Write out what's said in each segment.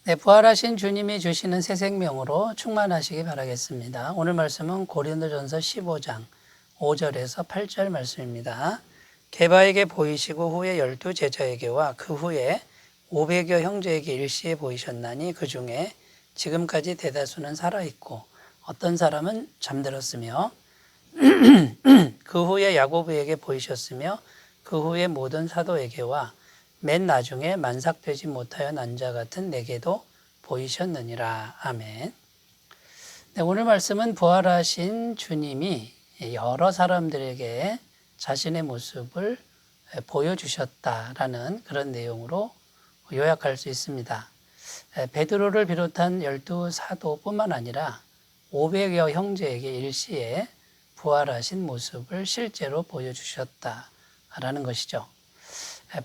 네, 부활하신 주님이 주시는 새 생명으로 충만하시기 바라겠습니다. 오늘 말씀은 고린도전서 15장 5절에서 8절 말씀입니다. 게바에게 보이시고 후에 12 제자에게와 그 후에 500여 형제에게 일시에 보이셨나니 그 중에 지금까지 대다수는 살아있고 어떤 사람은 잠들었으며 그 후에 야고보에게 보이셨으며 그 후에 모든 사도에게와 맨 나중에 만삭되지 못하여 난 자 같은 내게도 보이셨느니라. 아멘. 네, 오늘 말씀은 부활하신 주님이 여러 사람들에게 자신의 모습을 보여주셨다라는 그런 내용으로 요약할 수 있습니다. 베드로를 비롯한 12 사도뿐만 아니라 500여 형제에게 일시에 부활하신 모습을 실제로 보여주셨다라는 것이죠.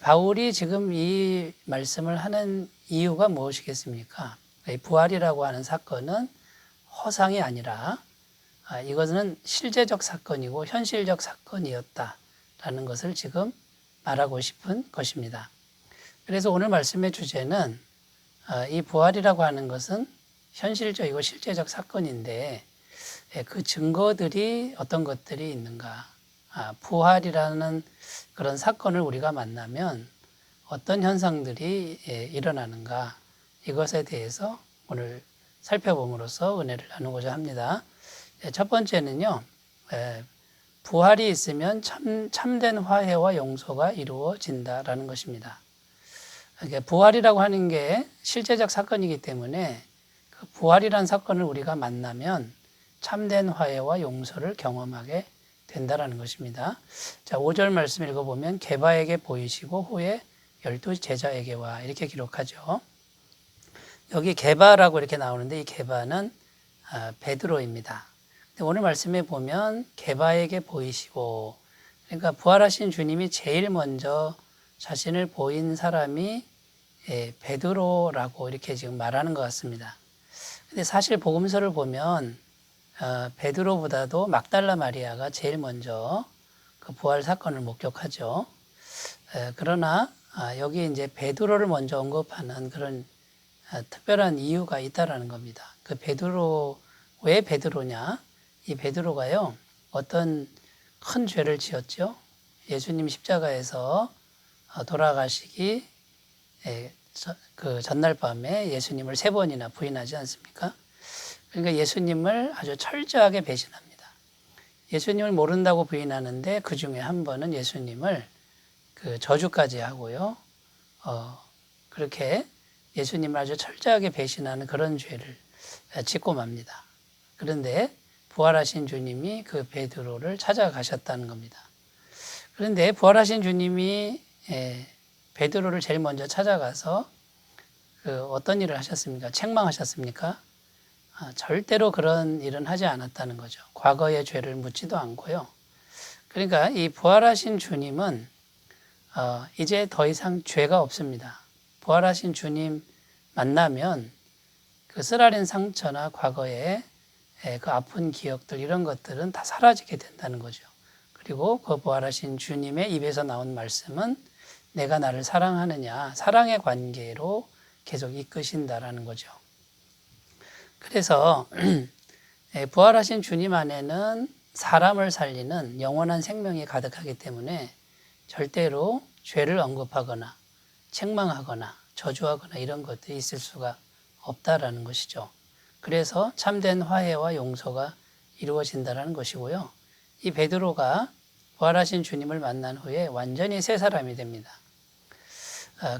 바울이 지금 이 말씀을 하는 이유가 무엇이겠습니까? 부활이라고 하는 사건은 허상이 아니라 이것은 실제적 사건이고 현실적 사건이었다라는 것을 지금 말하고 싶은 것입니다. 그래서 오늘 말씀의 주제는 이 부활이라고 하는 것은 현실적이고 실제적 사건인데 그 증거들이 어떤 것들이 있는가? 부활이라는 그런 사건을 우리가 만나면 어떤 현상들이 일어나는가? 이것에 대해서 오늘 살펴봄으로써 은혜를 나누고자 합니다. 첫 번째는요, 부활이 있으면 참된 화해와 용서가 이루어진다라는 것입니다. 부활이라고 하는 게 실제적 사건이기 때문에 그 부활이라는 사건을 우리가 만나면 참된 화해와 용서를 경험하게 된다라는 것입니다. 자, 5절 말씀 읽어보면 게바에게 보이시고 후에 12 제자에게와 이렇게 기록하죠. 여기 게바라고 이렇게 나오는데 이 게바는 베드로입니다. 오늘 말씀에 보면 게바에게 보이시고, 그러니까 부활하신 주님이 제일 먼저 자신을 보인 사람이 베드로라고 이렇게 지금 말하는 것 같습니다. 근데 사실 복음서를 보면 베드로보다도 막달라 마리아가 제일 먼저 그 부활 사건을 목격하죠. 그러나 여기 이제 베드로를 먼저 언급하는 그런 특별한 이유가 있다라는 겁니다. 그 베드로, 왜 베드로냐? 이 베드로가요, 어떤 큰 죄를 지었죠. 예수님 십자가에서 돌아가시기 그 전날 밤에 예수님을 3번이나 부인하지 않습니까? 그러니까 예수님을 아주 철저하게 배신합니다. 예수님을 모른다고 부인하는데 그 중에 한 번은 예수님을 그 저주까지 하고요. 그렇게 예수님을 아주 철저하게 배신하는 그런 죄를 짓고 맙니다. 그런데 부활하신 주님이 그 베드로를 찾아가셨다는 겁니다. 그런데 부활하신 주님이 베드로를 제일 먼저 찾아가서 그 어떤 일을 하셨습니까? 책망하셨습니까? 절대로 그런 일은 하지 않았다는 거죠. 과거의 죄를 묻지도 않고요. 그러니까 이 부활하신 주님은 이제 더 이상 죄가 없습니다. 부활하신 주님 만나면 그 쓰라린 상처나 과거의 그 아픈 기억들 이런 것들은 다 사라지게 된다는 거죠. 그리고 그 부활하신 주님의 입에서 나온 말씀은 내가 나를 사랑하느냐, 사랑의 관계로 계속 이끄신다라는 거죠. 그래서 부활하신 주님 안에는 사람을 살리는 영원한 생명이 가득하기 때문에 절대로 죄를 언급하거나 책망하거나 저주하거나 이런 것들이 있을 수가 없다라는 것이죠. 그래서 참된 화해와 용서가 이루어진다는 것이고요. 이 베드로가 부활하신 주님을 만난 후에 완전히 새 사람이 됩니다.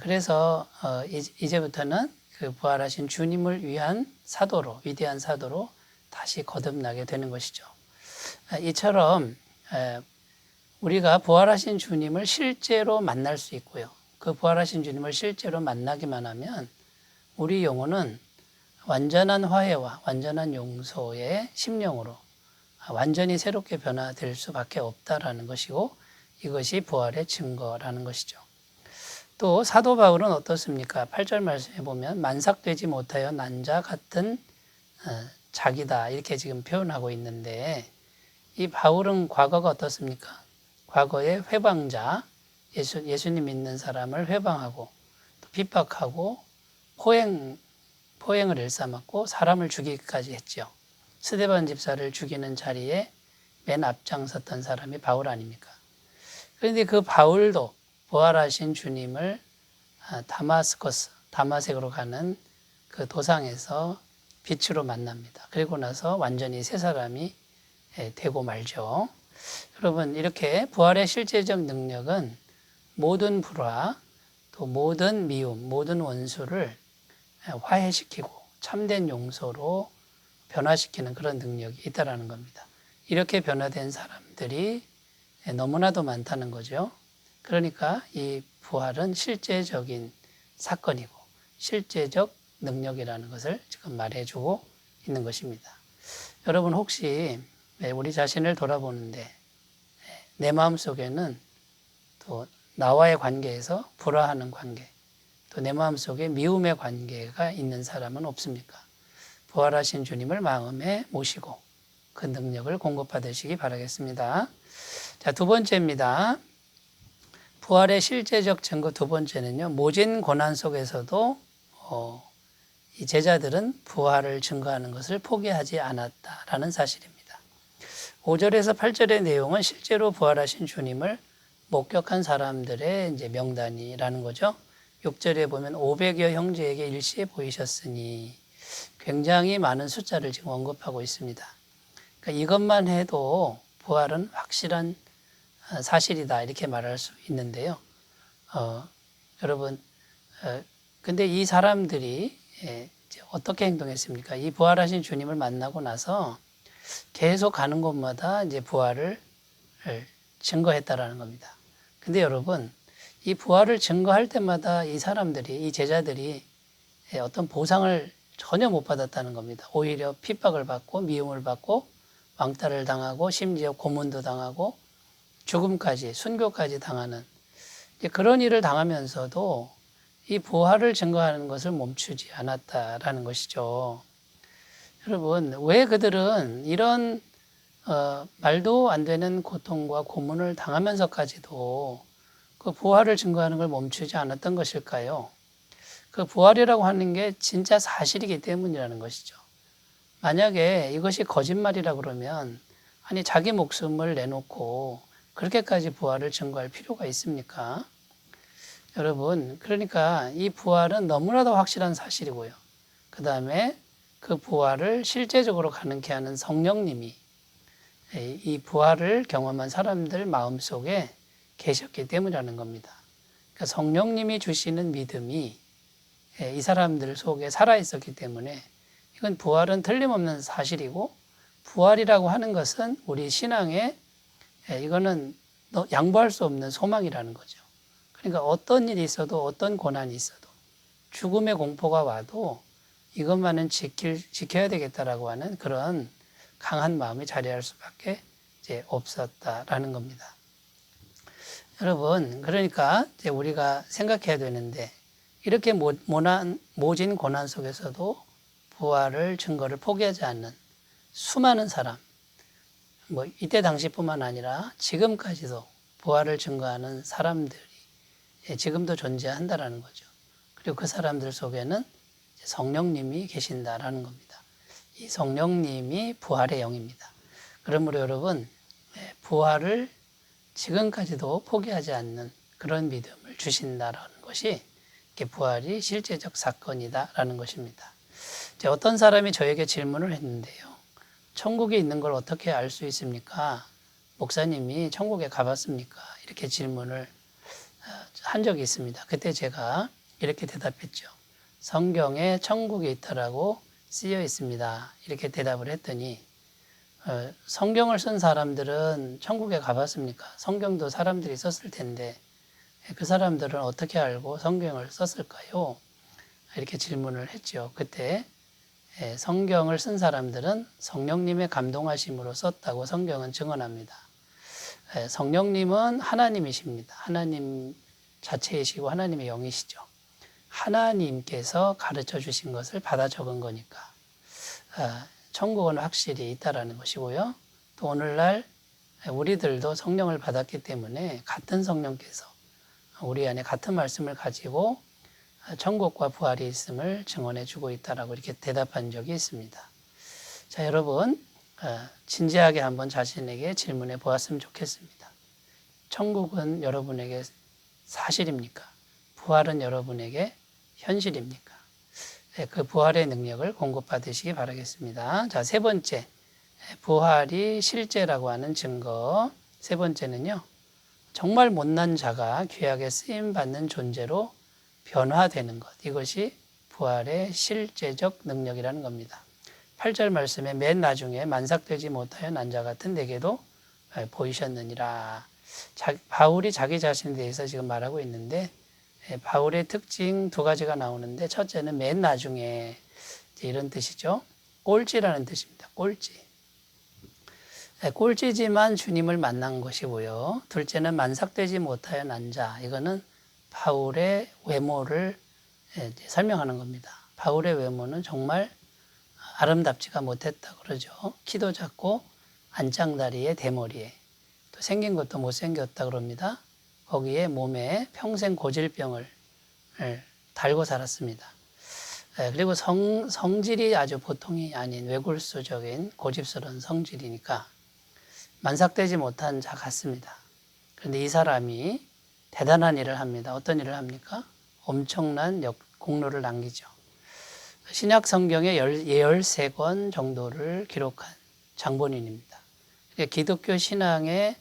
그래서 이제부터는 그 부활하신 주님을 위한 사도로, 위대한 사도로 다시 거듭나게 되는 것이죠. 이처럼 우리가 부활하신 주님을 실제로 만날 수 있고요. 그 부활하신 주님을 실제로 만나기만 하면 우리 영혼은 완전한 화해와 완전한 용서의 심령으로 완전히 새롭게 변화될 수밖에 없다라는 것이고 이것이 부활의 증거라는 것이죠. 또 사도 바울은 어떻습니까? 8절 말씀에 보면 만삭되지 못하여 난 자 같은 자기다 이렇게 지금 표현하고 있는데 이 바울은 과거가 어떻습니까? 과거의 회방자, 예수님 믿는 사람을 회방하고 또 핍박하고 포행 포행을 일삼았고 사람을 죽이기까지 했죠. 스데반 집사를 죽이는 자리에 맨 앞장섰던 사람이 바울 아닙니까? 그런데 그 바울도 부활하신 주님을 다마섹으로 가는 그 도상에서 빛으로 만납니다. 그리고 나서 완전히 새 사람이 되고 말죠. 여러분, 이렇게 부활의 실제적 능력은 모든 불화, 또 모든 미움, 모든 원수를 화해시키고 참된 용서로 변화시키는 그런 능력이 있다는 겁니다. 이렇게 변화된 사람들이 너무나도 많다는 거죠. 그러니까 이 부활은 실제적인 사건이고 실제적 능력이라는 것을 지금 말해주고 있는 것입니다. 여러분 혹시 우리 자신을 돌아보는데 내 마음속에는 또 나와의 관계에서 불화하는 관계, 또 내 마음속에 미움의 관계가 있는 사람은 없습니까? 부활하신 주님을 마음에 모시고 그 능력을 공급받으시기 바라겠습니다. 자, 두 번째입니다. 부활의 실제적 증거 두 번째는요. 모진 고난 속에서도 이 제자들은 부활을 증거하는 것을 포기하지 않았다라는 사실입니다. 5절에서 8절의 내용은 실제로 부활하신 주님을 목격한 사람들의 이제 명단이라는 거죠. 6절에 보면 500여 형제에게 일시에 보이셨으니 굉장히 많은 숫자를 지금 언급하고 있습니다. 그러니까 이것만 해도 부활은 확실한 사실이다 이렇게 말할 수 있는데요. 여러분, 근데 이 사람들이 어떻게 행동했습니까? 이 부활하신 주님을 만나고 나서 계속 가는 곳마다 이제 부활을 증거했다라는 겁니다. 근데 여러분, 이 부활을 증거할 때마다 이 사람들이, 이 제자들이 어떤 보상을 전혀 못 받았다는 겁니다. 오히려 핍박을 받고 미움을 받고 왕따를 당하고 심지어 고문도 당하고 죽음까지, 순교까지 당하는 그런 일을 당하면서도 이 부활을 증거하는 것을 멈추지 않았다라는 것이죠. 여러분, 왜 그들은 이런 말도 안 되는 고통과 고문을 당하면서까지도 그 부활을 증거하는 걸 멈추지 않았던 것일까요? 그 부활이라고 하는 게 진짜 사실이기 때문이라는 것이죠. 만약에 이것이 거짓말이라 그러면 아니 자기 목숨을 내놓고 그렇게까지 부활을 증거할 필요가 있습니까? 여러분, 그러니까 이 부활은 너무나도 확실한 사실이고요. 그 다음에 그 부활을 실제적으로 가능케 하는 성령님이 이 부활을 경험한 사람들 마음속에 계셨기 때문이라는 겁니다. 그러니까 성령님이 주시는 믿음이 이 사람들 속에 살아있었기 때문에 이건 부활은 틀림없는 사실이고 부활이라고 하는 것은 우리 신앙에 이거는 양보할 수 없는 소망이라는 거죠. 그러니까 어떤 일이 있어도 어떤 고난이 있어도 죽음의 공포가 와도 이것만은 지켜야 되겠다라고 하는 그런 강한 마음이 자리할 수밖에 이제 없었다라는 겁니다. 여러분, 그러니까 이제 우리가 생각해야 되는데 이렇게 모진 고난 속에서도 부활을 증거를 포기하지 않는 수많은 사람, 이때 당시뿐만 아니라 지금까지도 부활을 증거하는 사람들이 지금도 존재한다라는 거죠. 그리고 그 사람들 속에는 성령님이 계신다라는 겁니다. 이 성령님이 부활의 영입니다. 그러므로 여러분, 부활을 지금까지도 포기하지 않는 그런 믿음을 주신다라는 것이 부활이 실제적 사건이다라는 것입니다. 어떤 사람이 저에게 질문을 했는데요. 천국에 있는 걸 어떻게 알 수 있습니까? 목사님이 천국에 가봤습니까? 이렇게 질문을 한 적이 있습니다. 그때 제가 이렇게 대답했죠. 성경에 천국에 있다라고 쓰여 있습니다. 이렇게 대답을 했더니 성경을 쓴 사람들은 천국에 가봤습니까? 성경도 사람들이 썼을 텐데 그 사람들은 어떻게 알고 성경을 썼을까요? 이렇게 질문을 했죠. 그때 성경을 쓴 사람들은 성령님의 감동하심으로 썼다고 성경은 증언합니다. 성령님은 하나님이십니다. 하나님 자체이시고 하나님의 영이시죠. 하나님께서 가르쳐 주신 것을 받아 적은 거니까 천국은 확실히 있다라는 것이고요. 또 오늘날 우리들도 성령을 받았기 때문에 같은 성령께서 우리 안에 같은 말씀을 가지고 천국과 부활이 있음을 증언해 주고 있다라고 이렇게 대답한 적이 있습니다. 자, 여러분 진지하게 한번 자신에게 질문해 보았으면 좋겠습니다. 천국은 여러분에게 사실입니까? 부활은 여러분에게 현실입니까? 그 부활의 능력을 공급받으시기 바라겠습니다. 자, 세 번째, 부활이 실제라고 하는 증거. 세 번째는요, 정말 못난 자가 귀하게 쓰임받는 존재로 변화되는 것. 이것이 부활의 실제적 능력이라는 겁니다. 8절 말씀에 맨 나중에 만삭되지 못하여 난 자 같은 내게도 보이셨느니라. 바울이 자기 자신에 대해서 지금 말하고 있는데, 바울의 특징 두 가지가 나오는데, 첫째는 맨 나중에 이런 뜻이죠. 꼴찌라는 뜻입니다. 꼴찌. 꼴찌지만 주님을 만난 것이고요. 둘째는 만삭되지 못하여 난 자. 이거는 바울의 외모를 설명하는 겁니다. 바울의 외모는 정말 아름답지가 못했다 그러죠. 키도 작고 안짱다리에 대머리에 또 생긴 것도 못생겼다 그럽니다. 거기에 몸에 평생 고질병을 달고 살았습니다. 그리고 성질이 아주 보통이 아닌 외골수적인 고집스러운 성질이니까 만삭되지 못한 자 같습니다. 그런데 이 사람이 대단한 일을 합니다. 어떤 일을 합니까? 엄청난 공로를 남기죠. 신약 성경에 13권 정도를 기록한 장본인입니다. 기독교 신앙의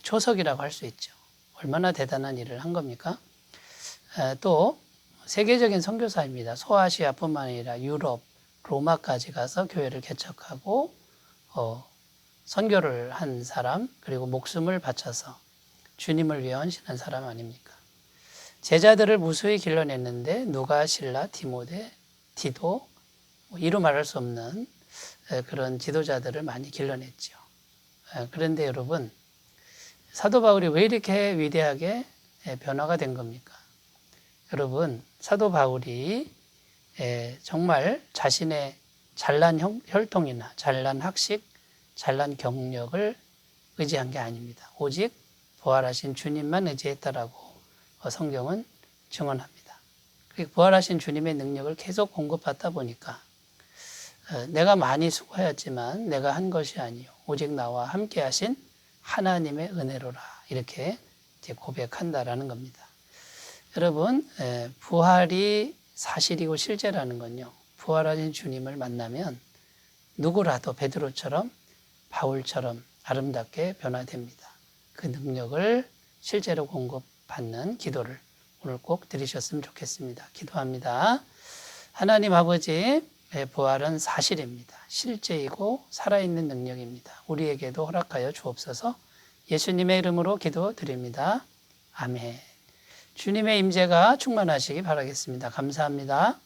초석이라고 할 수 있죠. 얼마나 대단한 일을 한 겁니까? 또 세계적인 선교사입니다. 소아시아뿐만 아니라 유럽, 로마까지 가서 교회를 개척하고 선교를 한 사람, 그리고 목숨을 바쳐서 주님을 위해 헌신한 사람 아닙니까? 제자들을 무수히 길러냈는데 누가, 실라, 디모데, 디도 이루 말할 수 없는 그런 지도자들을 많이 길러냈죠. 그런데 여러분, 사도 바울이 왜 이렇게 위대하게 변화가 된 겁니까? 여러분, 사도 바울이 정말 자신의 잘난 혈통이나 잘난 학식, 잘난 경력을 의지한 게 아닙니다. 오직 부활하신 주님만 의지했다라고 성경은 증언합니다. 부활하신 주님의 능력을 계속 공급받다 보니까 내가 많이 수고하였지만 내가 한 것이 아니요 오직 나와 함께 하신 하나님의 은혜로라 이렇게 이제 고백한다라는 겁니다. 여러분, 부활이 사실이고 실제라는 건요, 부활하신 주님을 만나면 누구라도 베드로처럼 바울처럼 아름답게 변화됩니다. 그 능력을 실제로 공급받는 기도를 오늘 꼭 드리셨으면 좋겠습니다. 기도합니다. 하나님 아버지, 부활은 사실입니다. 실제이고 살아있는 능력입니다. 우리에게도 허락하여 주옵소서. 예수님의 이름으로 기도드립니다. 아멘. 주님의 임재가 충만하시기 바라겠습니다. 감사합니다.